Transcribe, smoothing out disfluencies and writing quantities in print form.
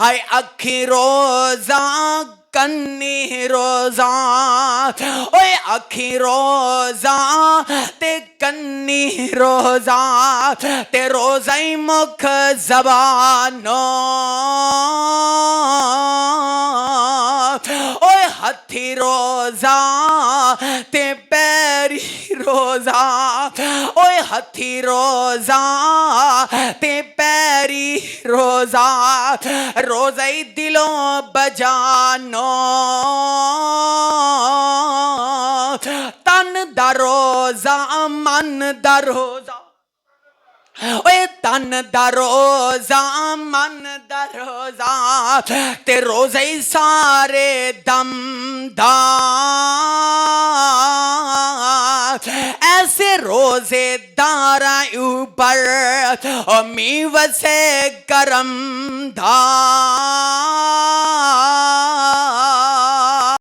हाय अखी रोजा कन्नी रोजा ओए अखी रोजा ते कन्नी रोजा ते रोजा ही मुख जबानो ओए हथी रोजा ते पैरी रोजा ओए हथी रोजा ते पैरी रोजा रोजा ही दिलों बजानो तन दा रोजा मन दा रोजा ओए तन दा रोजा मन दा रोजा ते रोजे ही सारे दमदार ऐसे रोजेदारा ऊपर मीव से करम दा